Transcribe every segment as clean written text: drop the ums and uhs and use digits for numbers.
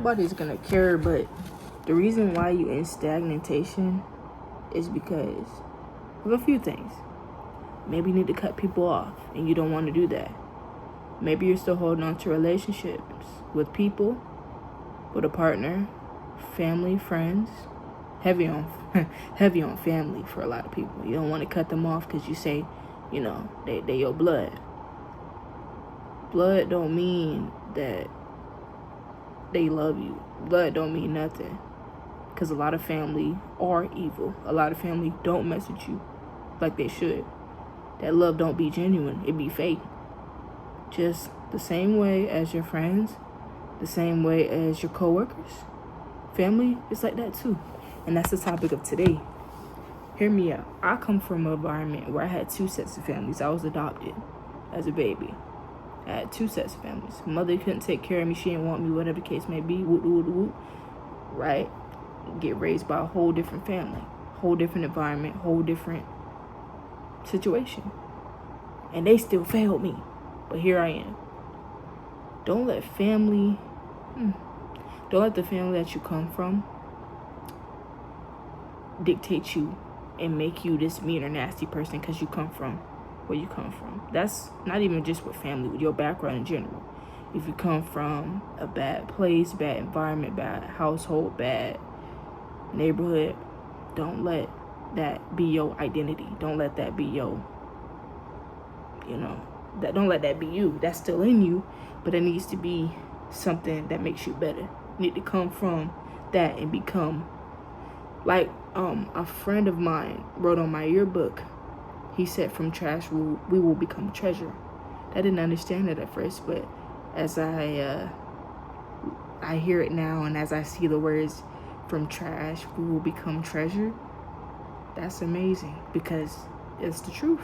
nobody's gonna care, but the reason why you in stagnation is because of a few things. Maybe you need to cut people off and you don't want to do that. Maybe you're still holding on to relationships with people, with a partner, family, friends. Heavy on heavy on family for a lot of people. You don't want to cut them off because you say, you know, they your blood. Blood don't mean that they love you. Blood don't mean nothing. Because a lot of family are evil. A lot of family don't mess with you like they should. That love don't be genuine. It be fake. Just the same way as your friends, the same way as your coworkers. Family is like that too. And that's the topic of today. Hear me out. I come from an environment where I had 2 sets of families. I was adopted as a baby. I had 2 sets of families. Mother couldn't take care of me. She didn't want me, whatever the case may be. Whoop, whoop, whoop. Right? Get raised by a whole different family. Whole different environment. Whole different situation. And they still failed me. But here I am. Don't let the family that you come from dictate you and make you this mean or nasty person because you come from where you come from. That's not even just with family, with your background in general. If you come from a bad place, bad environment, bad household, bad neighborhood, don't let that be your identity. Don't let that be your, don't let that be you. That's still in you, but it needs to be something that makes you better. You need to come from that and become like a friend of mine wrote on my yearbook. He said, from trash we will become treasure. I didn't understand it at first, but as I hear it now, and as I see the words, from trash we will become treasure, that's amazing because it's the truth.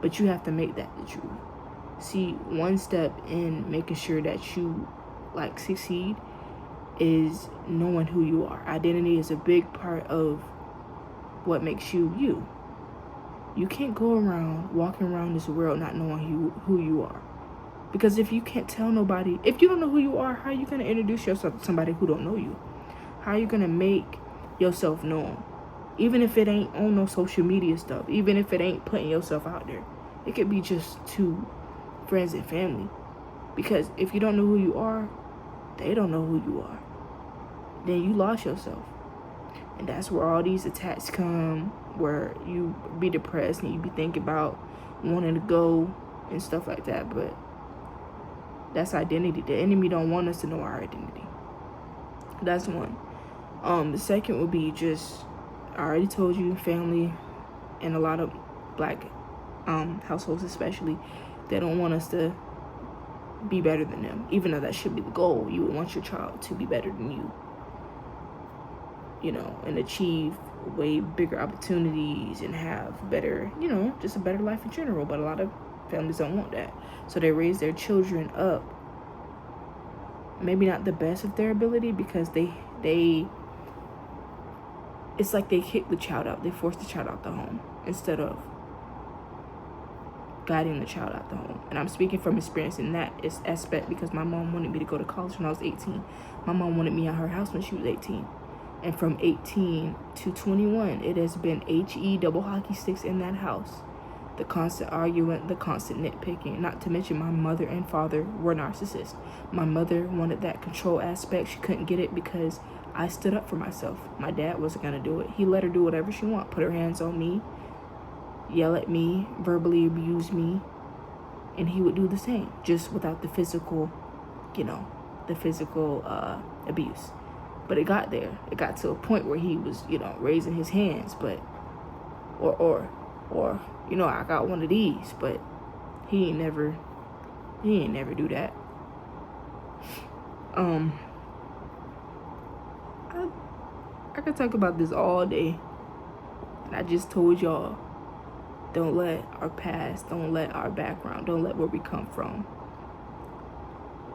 But you have to make that the truth. See, one step in making sure that you succeed is knowing who you are. Identity is a big part of what makes you you. You can't go around walking around this world not knowing who you are. Because if you can't tell nobody, if you don't know who you are, how are you going to introduce yourself to somebody who don't know you? How are you going to make yourself known? Even if it ain't on no social media stuff, even if it ain't putting yourself out there, it could be just to friends and family. Because if you don't know who you are, they don't know who you are. Then you lost yourself. And that's where all these attacks come, where you be depressed and you be thinking about wanting to go and stuff like that. But that's identity. The enemy don't want us to know our identity. That's one. The second would be just, I already told you, family, and a lot of black households especially, they don't want us to be better than them, even though that should be the goal. You would want your child to be better than you, and achieve way bigger opportunities and have better, just a better life in general. But a lot of families don't want that, so they raise their children up maybe not the best of their ability, because they it's like they kick the child out. They force the child out the home instead of guiding the child out the home. And I'm speaking from experience in that aspect, because my mom wanted me to go to college when I was 18. My mom wanted me at her house when she was 18. And from 18 to 21, it has been HE double hockey sticks in that house. The constant argument, the constant nitpicking. Not to mention my mother and father were narcissists. My mother wanted that control aspect. She couldn't get it because I stood up for myself. My dad wasn't going to do it. He let her do whatever she wanted. Put her hands on me, yell at me, verbally abuse me. And he would do the same, just without the physical, abuse. But it got there. It got to a point where he was, raising his hands, but, or, I got one of these, but he ain't never do that. I could talk about this all day. And I just told y'all, don't let our past, don't let our background, don't let where we come from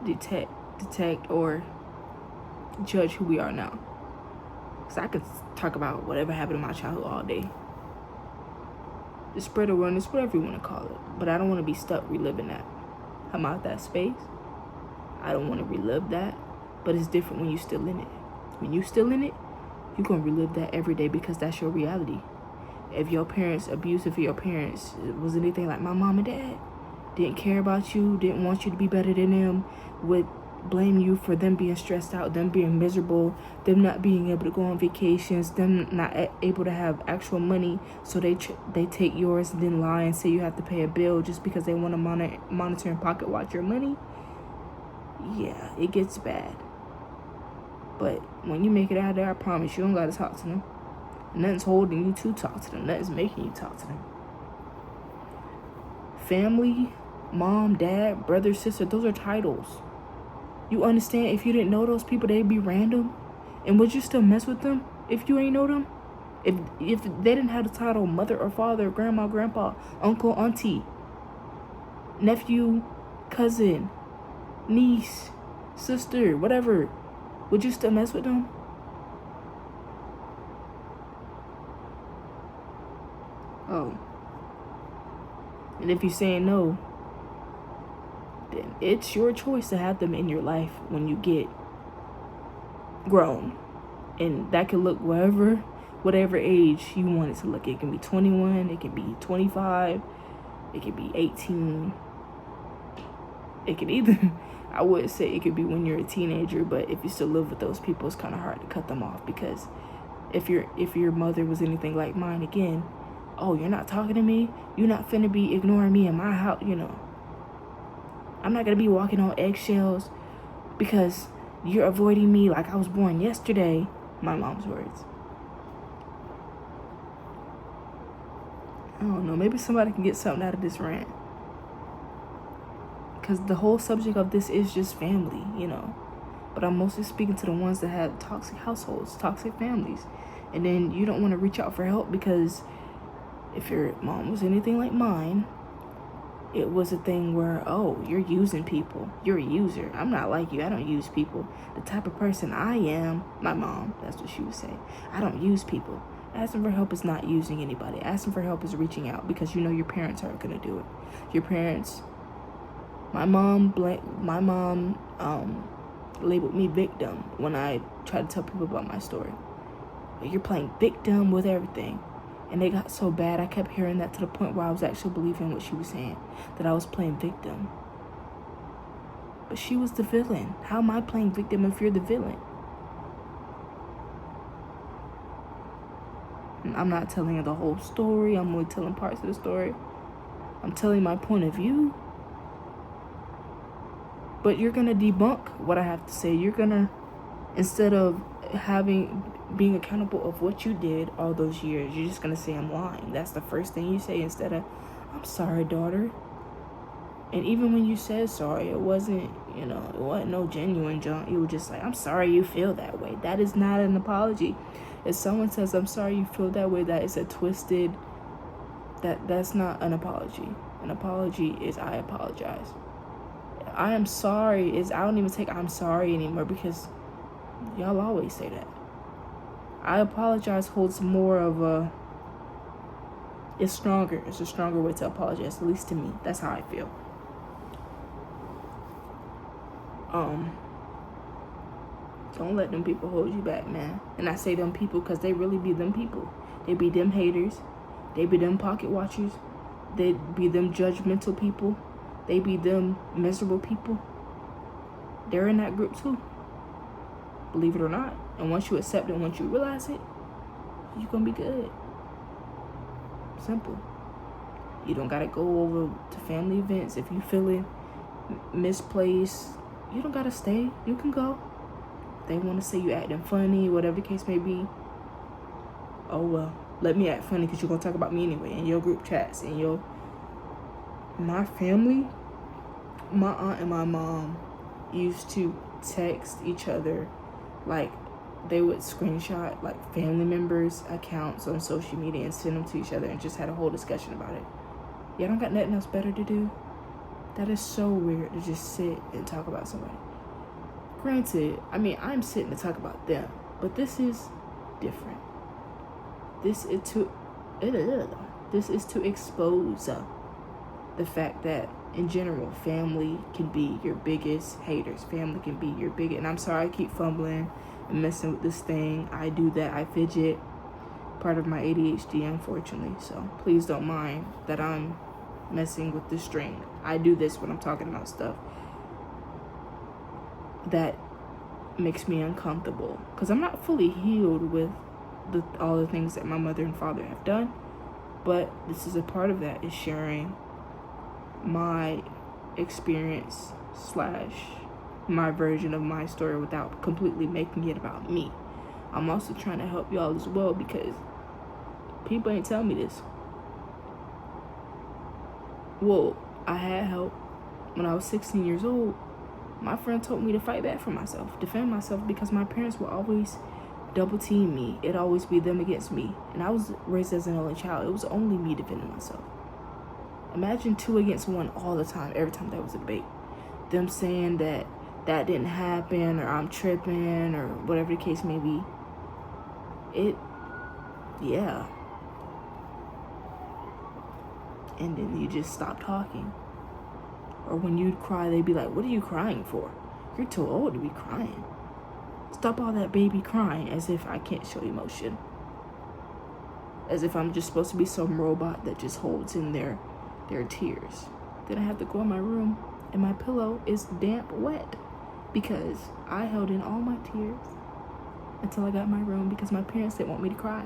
detect or judge who we are now. Because I could talk about whatever happened in my childhood all day. The spread awareness, whatever you want to call it. But I don't want to be stuck reliving that. I'm out that space. I don't want to relive that. But it's different when you're still in it. When you're still in it, you're going to relive that every day because that's your reality. If your parents, abusive, if your parents was anything like my mom and dad, didn't care about you, didn't want you to be better than them, would blame you for them being stressed out, them being miserable, them not being able to go on vacations, them not able to have actual money, so they take yours and then lie and say you have to pay a bill just because they want to monitor and pocket watch your money. Yeah, it gets bad. But when you make it out of there, I promise you don't gotta talk to them. Nothing's holding you to talk to them. Nothing's making you talk to them. Family, mom, dad, brother, sister, those are titles. You understand? If you didn't know those people, they'd be random. And would you still mess with them if you ain't know them? If they didn't have the title mother or father, grandma, grandpa, uncle, auntie, nephew, cousin, niece, sister, whatever, would you still mess with them? Oh. And if you're saying no, then it's your choice to have them in your life when you get grown. And that can look whatever age you want it to look. It can be 21, it can be 25, it can be 18. It could either, I would say it could be when you're a teenager, but if you still live with those people, it's kind of hard to cut them off, because if your mother was anything like mine, again, oh, you're not talking to me? You're not finna be ignoring me in my house, you know. I'm not gonna be walking on eggshells because you're avoiding me like I was born yesterday. My mom's words. I don't know, maybe somebody can get something out of this rant. Because the whole subject of this is just family, you know. But I'm mostly speaking to the ones that have toxic households, toxic families. And then you don't want to reach out for help because if your mom was anything like mine, it was a thing where, oh, you're using people. You're a user. I'm not like you. I don't use people. The type of person I am, my mom, that's what she would say. I don't use people. Asking for help is not using anybody. Asking for help is reaching out because you know your parents aren't going to do it. Your parents... My mom labeled me victim when I tried to tell people about my story. You're playing victim with everything. And they got so bad, I kept hearing that to the point where I was actually believing what she was saying, that I was playing victim. But she was the villain. How am I playing victim if you're the villain? And I'm not telling you the whole story. I'm only telling parts of the story. I'm telling my point of view. But you're going to debunk what I have to say. You're going to, instead of being accountable of what you did all those years, you're just going to say I'm lying. That's the first thing you say instead of, I'm sorry, daughter. And even when you said sorry, it wasn't no genuine junk. You were just like, I'm sorry you feel that way. That is not an apology. If someone says, I'm sorry you feel that way, that is a twisted, that's not an apology. An apology is I apologize. I am sorry is I don't even take I'm sorry anymore because y'all always say that. I apologize holds more of it's stronger. It's a stronger way to apologize, at least to me. That's how I feel. Don't let them people hold you back, man. And I say them people because they really be them people. They be them haters. They be them pocket watchers. They be them judgmental people. They be them miserable people. They're in that group too. Believe it or not. And once you accept it, once you realize it, you're going to be good. Simple. You don't got to go over to family events. If you feeling misplaced, you don't got to stay. You can go. They want to say you acting funny, whatever the case may be. Oh, well, let me act funny because you're going to talk about me anyway in your group chats and my family. My aunt and my mom used to text each other, like they would screenshot like family members' accounts on social media and send them to each other and just had a whole discussion about it. Y'all don't got nothing else better to do? That is so weird to just sit and talk about somebody. Granted, I mean, I'm sitting to talk about them, but this is different. This is to expose the fact that in general, family can be your biggest haters. Family can be your biggest, and I'm sorry I keep fumbling and messing with this thing. I do that. I fidget. Part of my ADHD, unfortunately. So please don't mind that I'm messing with the string. I do this when I'm talking about stuff that makes me uncomfortable, because I'm not fully healed with all the things that my mother and father have done. But this is a part of that, is sharing my experience / my version of my story without completely making it about me. I'm also trying to help y'all as well, because people ain't tell me this. Well, I had help when I was 16 years old. My friend told me to fight back for myself, defend myself, because my parents would always double team me. It'd always be them against me. And I was raised as an only child. It was only me defending myself. Imagine 2 against 1 all the time, every time that was a debate. Them saying that didn't happen, or I'm tripping, or whatever the case may be. Yeah. And then you just stop talking. Or when you'd cry, they'd be like, what are you crying for? You're too old to be crying. Stop all that baby crying, as if I can't show emotion. As if I'm just supposed to be some robot that just holds in their tears. Then I have to go in my room and my pillow is damp wet, because I held in all my tears until I got in my room, because my parents didn't want me to cry.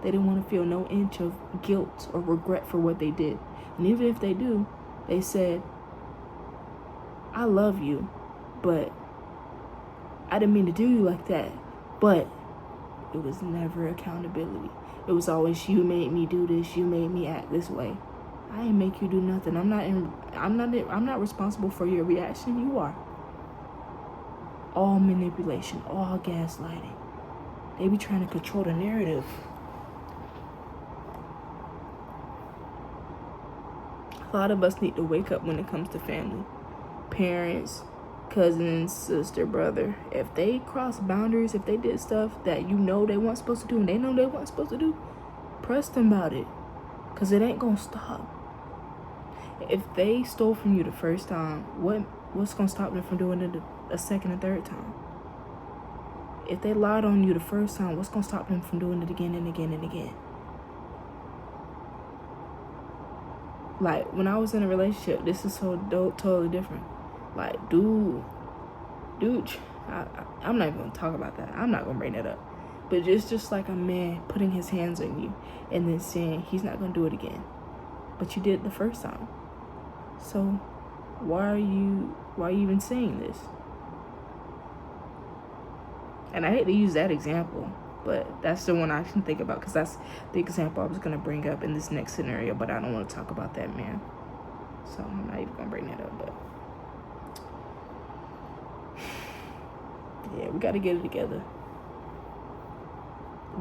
They didn't want to feel no inch of guilt or regret for what they did. And even if they do, they said, I love you, but I didn't mean to do you like that. But it was never accountability. It was always, you made me do this, you made me act this way. I ain't make you do nothing. I'm not responsible for your reaction. You are. All manipulation, all gaslighting. They be trying to control the narrative. A lot of us need to wake up when it comes to family. Parents, cousins, sister, brother. If they cross boundaries, if they did stuff that you know they weren't supposed to do and they know they weren't supposed to do, press them about it. Because it ain't going to stop. If they stole from you the first time, what's going to stop them from doing it a second and third time? If they lied on you the first time, what's going to stop them from doing it again and again and again? Like, when I was in a relationship, this is so totally different. Like, dude, I'm not even going to talk about that. I'm not going to bring that up. But it's just like a man putting his hands on you and then saying he's not going to do it again. But you did it the first time. So why are you even saying this? And I hate to use that example, but that's the one I can think about, because that's the example I was going to bring up in this next scenario, but I don't want to talk about that man. So I'm not even going to bring that up, but yeah, we got to get it together.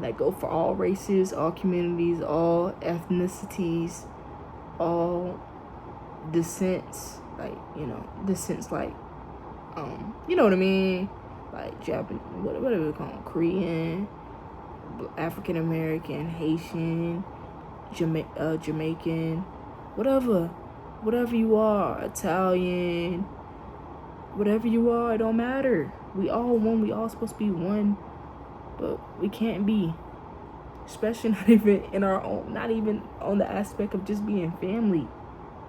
That go for all races, all communities, all ethnicities, all descents, like, descents, like, you know what I mean? Like Japanese, whatever we call them, Korean, African American, Haitian, Jamaican, whatever you are, Italian, whatever you are, it don't matter. We all one. We all supposed to be one, but we can't be. Especially not even in our own, not even on the aspect of just being family.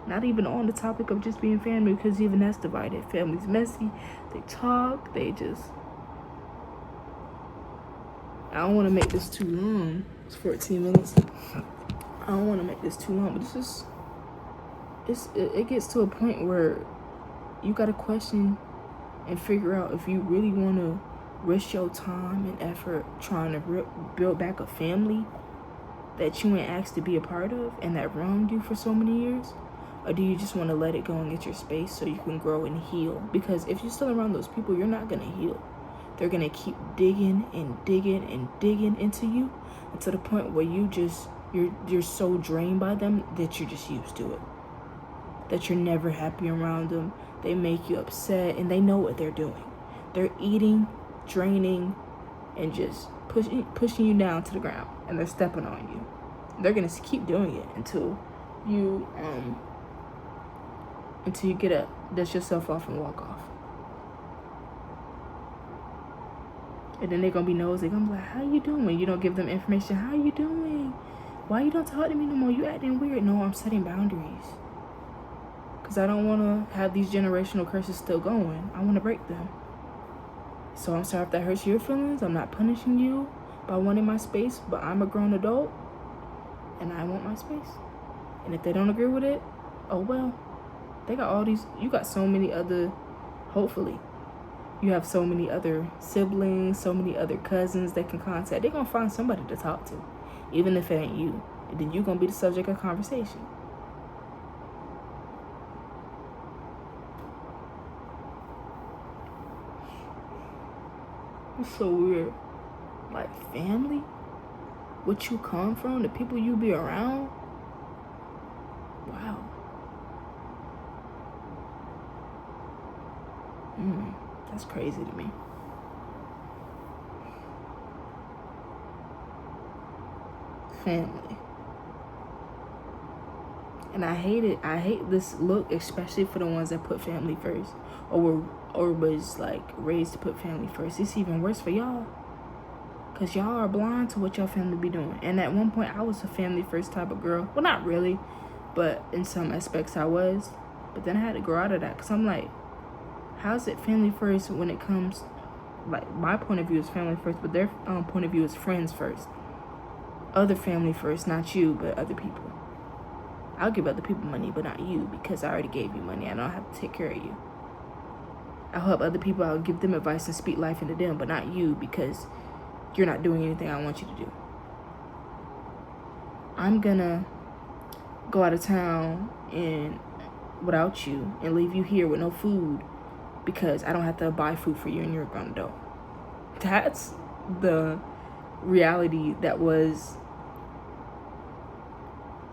Not even on the topic of just being family, because even that's divided. Family's messy. They talk. They just. I don't want to make this too long. It's 14 minutes. I don't want to make this too long, but it gets to a point where you got to question and figure out if you really want to risk your time and effort trying to build back a family that you ain't asked to be a part of and that wronged you for so many years. Or do you just want to let it go and get your space so you can grow and heal? Because if you're still around those people, you're not going to heal. They're going to keep digging and digging and digging into you, and to the point where you're so drained by them that you're just used to it. That you're never happy around them. They make you upset, and they know what they're doing. They're eating, draining, and just pushing you down to the ground, and they're stepping on you. They're going to keep doing it until until you get up, dust yourself off, and walk off. And then they're gonna be nosy. They're gonna be like, how you doing? You don't give them information. How you doing? Why you don't talk to me no more? You acting weird. No, I'm setting boundaries. Because I don't want to have these generational curses still going. I want to break them. So I'm sorry if that hurts your feelings. I'm not punishing you by wanting my space. But I'm a grown adult. And I want my space. And if they don't agree with it, oh well. They got all these. You got so many other, hopefully. You have so many other siblings, so many other cousins they can contact. They're going to find somebody to talk to, even if it ain't you. And then you're going to be the subject of conversation. It's so weird. Like family? What you come from? The people you be around? Wow. That's crazy to me. Family. And I hate it. I hate this look, especially for the ones that put family first, or was like raised to put family first. It's even worse for y'all, because y'all are blind to what your family be doing. And at one point I was a family first type of girl. Well, not really, but in some aspects I was. But then I had to grow out of that, because I'm like, how's it family first when it comes, like, my point of view is family first, but their point of view is friends first. Other family first, not you, but other people. I'll give other people money, but not you, because I already gave you money. I don't have to take care of you. I'll help other people. I'll give them advice and speak life into them, but not you, because you're not doing anything I want you to do. I'm gonna go out of town and without you and leave you here with no food, because I don't have to buy food for you and you're a grown adult. That's the reality that was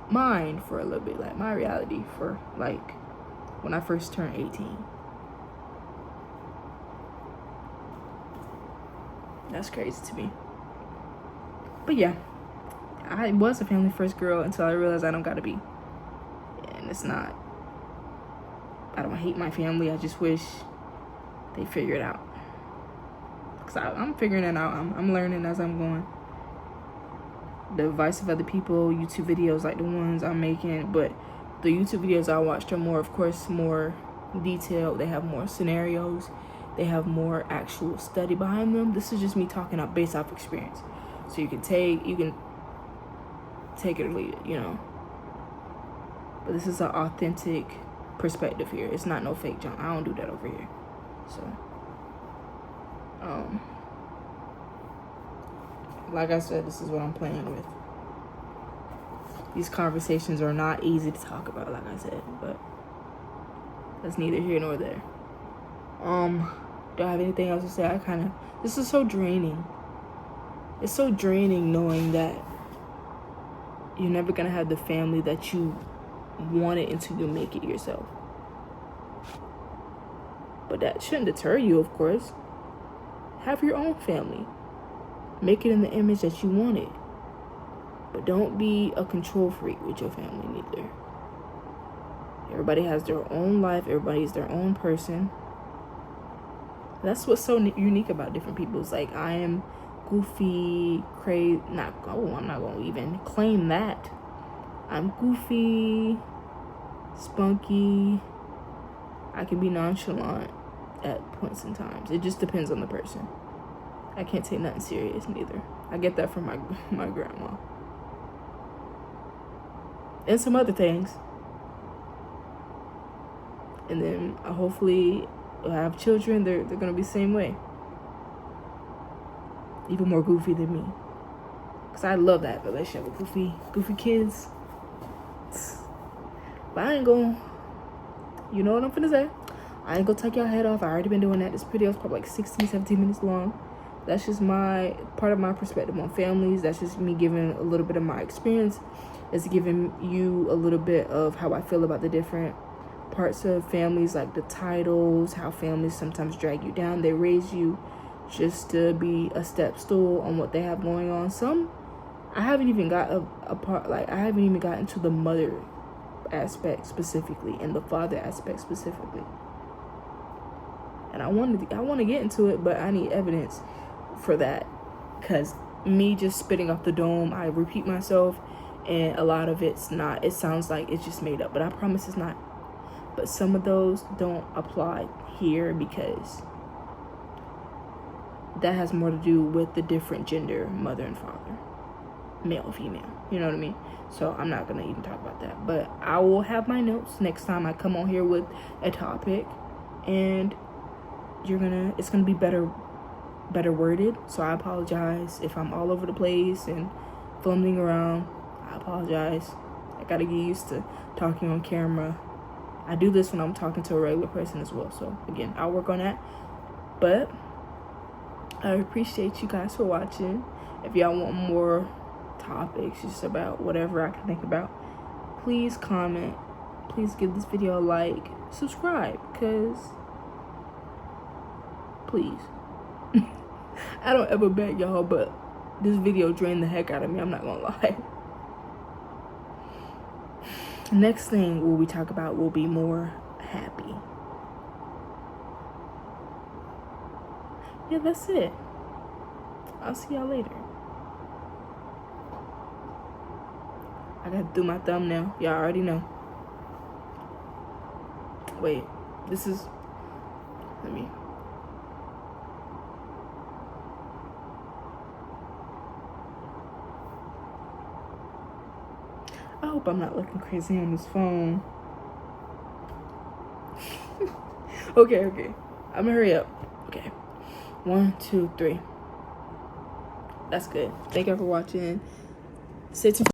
mine for a little bit. Like, my reality for, like, when I first turned 18. That's crazy to me. But yeah, I was a family first girl until I realized I don't gotta be. And it's not. I don't hate my family. I just wish they figure it out. Because I'm figuring it out. I'm learning as I'm going. The advice of other people, YouTube videos like the ones I'm making. But the YouTube videos I watched are more, of course, more detailed. They have more scenarios. They have more actual study behind them. This is just me talking up based off experience. So you can take it or leave it, you know. But this is an authentic perspective here. It's not no fake junk. I don't do that over here. So, like I said, this is what I'm playing with. These conversations are not easy to talk about, like I said, but that's neither here nor there. Do I have anything else to say? This is so draining. It's so draining knowing that you're never gonna have the family that you wanted until you make it yourself. But that shouldn't deter you, of course. Have your own family. Make it in the image that you wanted. But don't be a control freak with your family neither. Everybody has their own life. Everybody's their own person. That's what's so unique about different people. It's like, I am goofy, crazy. I'm not going to even claim that. I'm goofy, spunky. I can be nonchalant at points in times. It just depends on the person. I can't take nothing serious neither. I get that from my grandma. And some other things. And then hopefully I have children. They're gonna be the same way. Even more goofy than me. Cause I love that relationship with goofy kids. But I ain't gonna, you know what I'm finna say. I ain't gonna take y'all head off. I already been doing that. This video is probably like 16, 17 minutes long. That's just my part of my perspective on families. That's just me giving a little bit of my experience. It's giving you a little bit of how I feel about the different parts of families, like the titles, how families sometimes drag you down. They raise you just to be a step stool on what they have going on. Some, I haven't even got a part, like I haven't even gotten to the mother aspect specifically and the father aspect specifically. And I want to get into it, but I need evidence for that, because me just spitting off the dome, I repeat myself, and a lot of it's not. It sounds like it's just made up, but I promise it's not. But some of those don't apply here because that has more to do with the different gender, mother and father, male, female. You know what I mean? So I'm not gonna even talk about that. But I will have my notes next time I come on here with a topic, and it's gonna be better worded. So I apologize if I'm all over the place and fumbling around. I apologize. I gotta get used to talking on camera. I do this when I'm talking to a regular person as well. So again, I'll work on that. But I appreciate you guys for watching. If y'all want more topics just about whatever I can think about, please comment. Please give this video a like. Subscribe, because please. I don't ever beg y'all, but this video drained the heck out of me. I'm not gonna lie. Next thing we talk about will be more happy. Yeah, that's it. I'll see y'all later. I gotta do my thumbnail. Y'all already know. Wait, this is... Let me... I hope I'm not looking crazy on this phone. Okay. I'm gonna hurry up. Okay. 1, 2, 3. That's good. Thank you for watching. Stay tuned.